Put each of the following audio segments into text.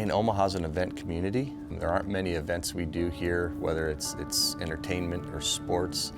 And Omaha's an event community. There aren't many events we do here, whether it's entertainment or sports,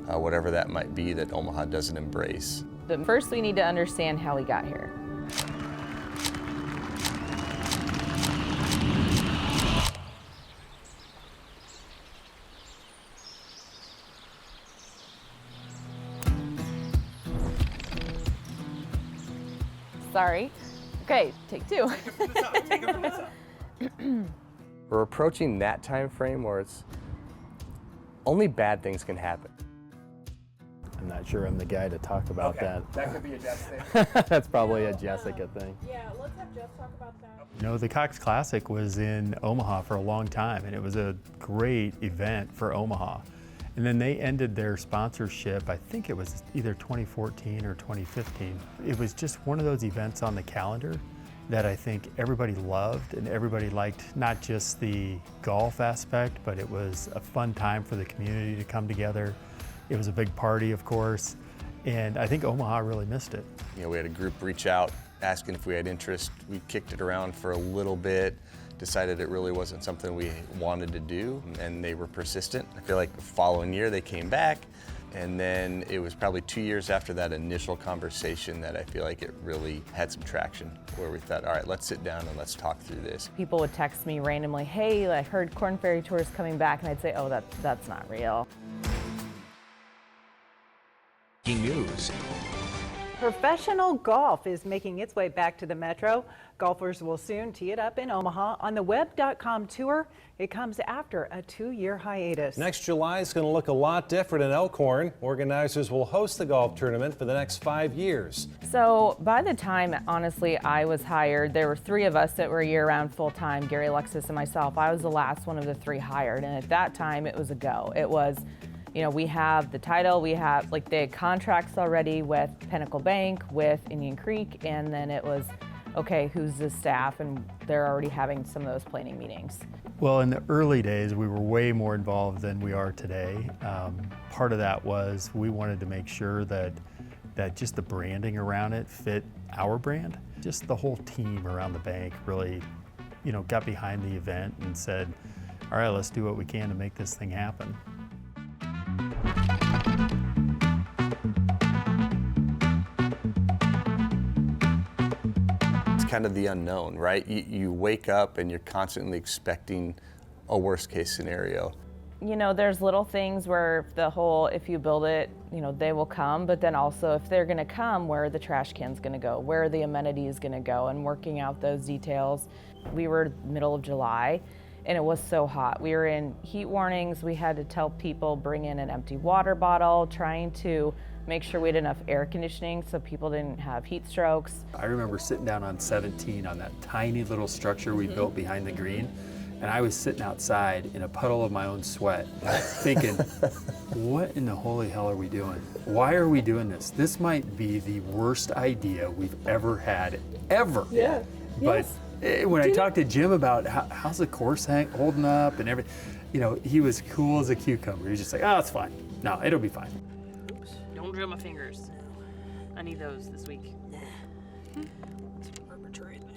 whatever that might be, that Omaha doesn't embrace. But first we need to understand how we got here. Sorry. Okay, take two. We're approaching that time frame where it's only bad things can happen. I'm not sure I'm the guy to talk about that. That could be a Jess thing. That's probably a Jessica thing. Yeah, let's have Jess talk about that. You know, the Cox Classic was in Omaha for a long time, and it was a great event for Omaha. And then they ended their sponsorship, I think it was either 2014 or 2015. It was just one of those events on the calendar that I think everybody loved, and everybody liked not just the golf aspect, but it was a fun time for the community to come together. It was a big party, of course, and I think Omaha really missed it. You know, we had a group reach out asking if we had interest. We kicked it around for a little bit, decided it really wasn't something we wanted to do, and they were persistent. I feel like the following year they came back, and then it was probably 2 years after that initial conversation that I feel like it really had some traction, where we thought, all right, let's sit down and let's talk through this. People would text me randomly, hey, I heard Korn Ferry Tour is coming back, and I'd say, oh, that's not real. News. Professional golf is making its way back to the Metro. Golfers will soon tee it up in Omaha on the Web.com tour. It comes after a 2-year hiatus. Next July is going to look a lot different in Elkhorn. Organizers will host the golf tournament for the next 5 years. So by the time, honestly, I was hired, there were 3 of us that were year-round full-time, Gary, Alexis, and myself. I was the last one of the 3 hired, and at that time, it was a go. It was, you know, we have the title, we have, like, they had contracts already with Pinnacle Bank, with Indian Creek, and then it was, okay, who's the staff? And they're already having some of those planning meetings. Well, in the early days, we were way more involved than we are today. Part of that was we wanted to make sure that just the branding around it fit our brand. Just the whole team around the bank really, you know, got behind the event and said, all right, let's do what we can to make this thing happen. Kind of the unknown, right? You wake up and you're constantly expecting a worst case scenario. You know, there's little things where the whole, if you build it, you know, they will come, but then also if they're gonna come, where are the trash cans gonna go? Where are the amenities gonna go? And working out those details. We were middle of July and it was so hot. We were in heat warnings. We had to tell people bring in an empty water bottle, trying to make sure we had enough air conditioning so people didn't have heat strokes. I remember sitting down on 17 on that tiny little structure we built behind the green, and I was sitting outside in a puddle of my own sweat, thinking, what in the holy hell are we doing? Why are we doing this? This might be the worst idea we've ever had, ever. Yeah. But yes. When I talked to Jim about how's the course holding up and everything, you know, he was cool as a cucumber. He was just like, oh, it's fine. No, it'll be fine. Don't drill my fingers. I need those this week. Arbitrary thing.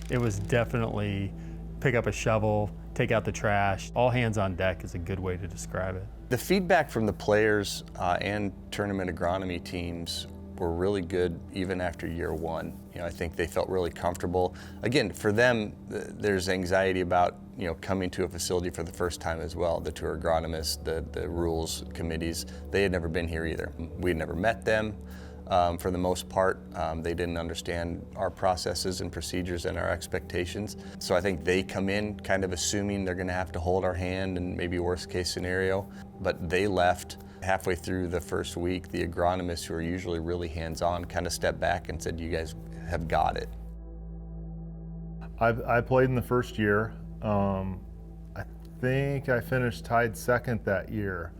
It was definitely pick up a shovel, take out the trash. All hands on deck is a good way to describe it. The feedback from the players and tournament agronomy teams were really good even after year 1. You know, I think they felt really comfortable. Again, for them, there's anxiety about, you know, coming to a facility for the first time as well. The tour agronomists, the rules committees, they had never been here either. We had never met them. For the most part, they didn't understand our processes and procedures and our expectations. So I think they come in kind of assuming they're gonna have to hold our hand and maybe worst case scenario, but they left halfway through the first week. The agronomists, who are usually really hands-on, kind of stepped back and said, you guys have got it. I played in the first year. I think I finished tied second that year.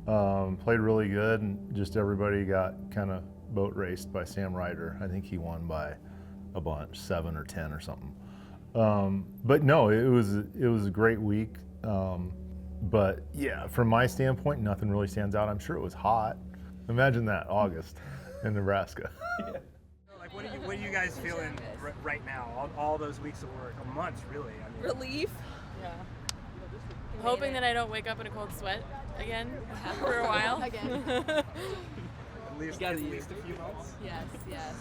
Played really good, and just everybody got kind of boat raced by Sam Ryder. I think he won by a bunch, 7 or 10 or something. But no, it was a great week. But yeah, from my standpoint, nothing really stands out. I'm sure it was hot. Imagine that, August. in Nebraska. Like, what are you guys feeling right now? All those weeks of work, or months, really? I mean, Relief. Yeah. Hoping that I don't wake up in a cold sweat again for a while. Again. at least a few months. Yes, yes.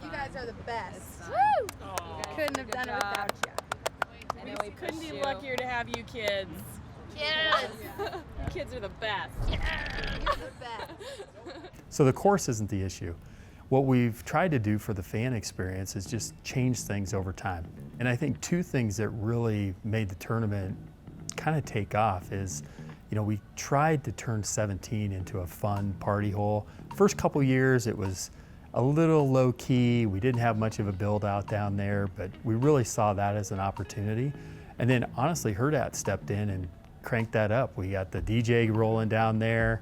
You guys are the best. Woo! Couldn't have done it without you. We couldn't be luckier to have you kids. Yes. You kids are the best. You're the best. So the course isn't the issue. What we've tried to do for the fan experience is just change things over time. And I think two things that really made the tournament kind of take off is, we tried to turn 17 into a fun party hole. First couple years it was a little low key. We didn't have much of a build out down there, but we really saw that as an opportunity. And then honestly, Herdat stepped in and cranked that up. We got the DJ rolling down there.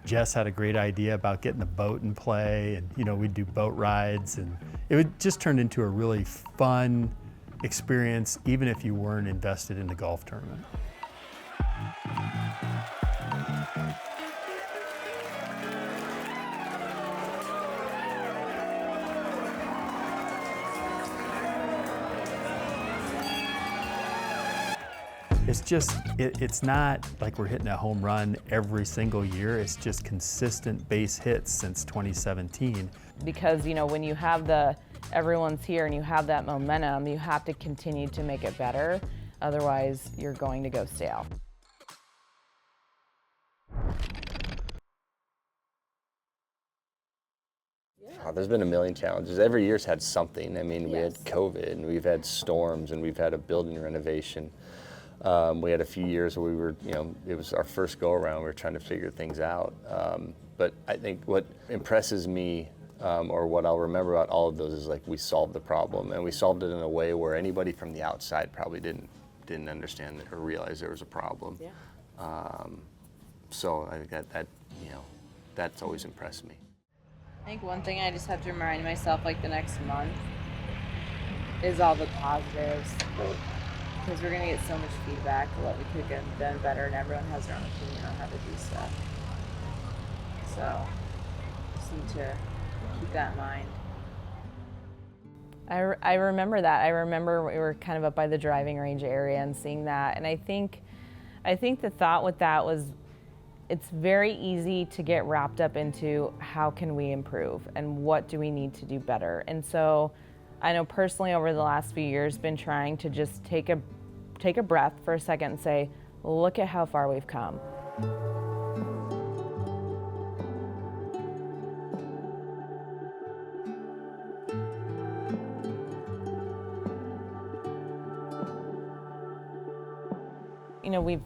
Jess had a great idea about getting the boat in play, and we'd do boat rides, and it would just turn into a really fun experience, even if you weren't invested in the golf tournament. It's not like we're hitting a home run every single year. It's just consistent base hits since 2017. Because when you have everyone's here and you have that momentum, you have to continue to make it better. Otherwise, you're going to go stale. Oh, there's been a million challenges. Every year's had something. I mean, we had COVID, and we've had storms, and we've had a building renovation. We had a few years where we were, it was our first go around. We were trying to figure things out. But I think what impresses me, or what I'll remember about all of those, is like we solved the problem, and we solved it in a way where anybody from the outside probably didn't understand or realize there was a problem. Yeah. So I think that's always impressed me. I think one thing I just have to remind myself, like the next month, is all the positives. Because we're going to get so much feedback of what we could have done better, and everyone has their own opinion on how to do stuff. So, just need to keep that in mind. I remember that. I remember we were kind of up by the driving range area and seeing that. And I think the thought with that was, it's very easy to get wrapped up into how can we improve and what do we need to do better. And so I know personally over the last few years been trying to just take a breath for a second and say, look at how far we've come. We've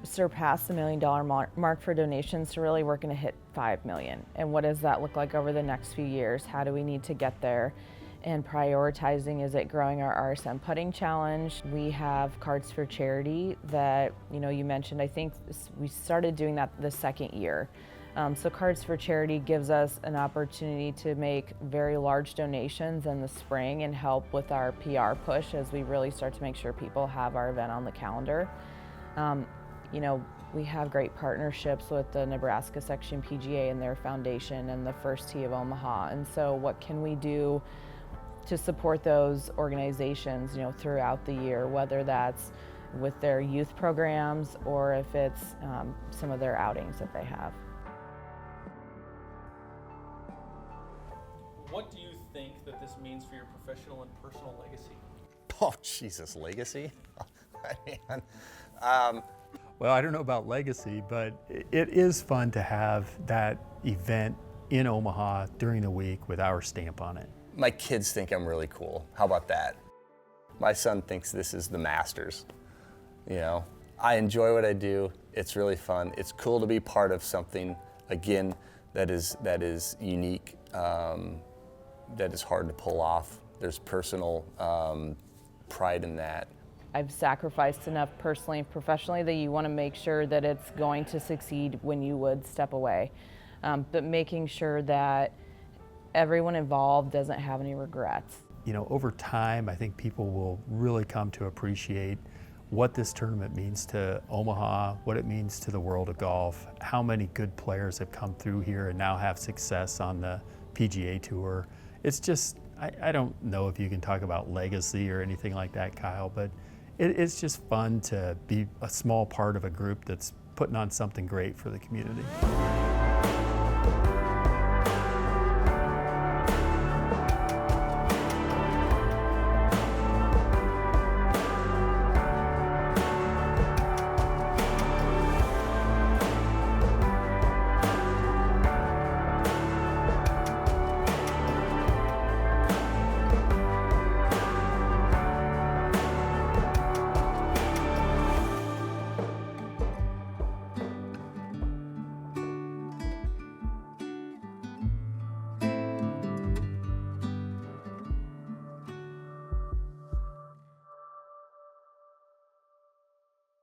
surpassed the $1 million mark for donations, so really we're going to hit 5 million. And what does that look like over the next few years? How do we need to get there? And prioritizing, is it growing our RSM putting challenge? We have Cards for Charity that, you mentioned. I think we started doing that the second year. So Cards for Charity gives us an opportunity to make very large donations in the spring and help with our PR push as we really start to make sure people have our event on the calendar. We have great partnerships with the Nebraska Section PGA and their foundation and the First Tee of Omaha. And so what can we do to support those organizations, throughout the year, whether that's with their youth programs or if it's some of their outings that they have. What do you think that this means for your professional and personal legacy? Oh, Jesus, legacy? Man. Well, I don't know about legacy, but it is fun to have that event in Omaha during the week with our stamp on it. My kids think I'm really cool. How about that? My son thinks this is the Masters. I enjoy what I do. It's really fun. It's cool to be part of something, again, that is unique, that is hard to pull off. There's personal pride in that. I've sacrificed enough personally and professionally that you want to make sure that it's going to succeed when you would step away. But making sure that everyone involved doesn't have any regrets. Over time, I think people will really come to appreciate what this tournament means to Omaha, what it means to the world of golf, how many good players have come through here and now have success on the PGA Tour. It's just, I don't know if you can talk about legacy or anything like that, Kyle, but it's just fun to be a small part of a group that's putting on something great for the community.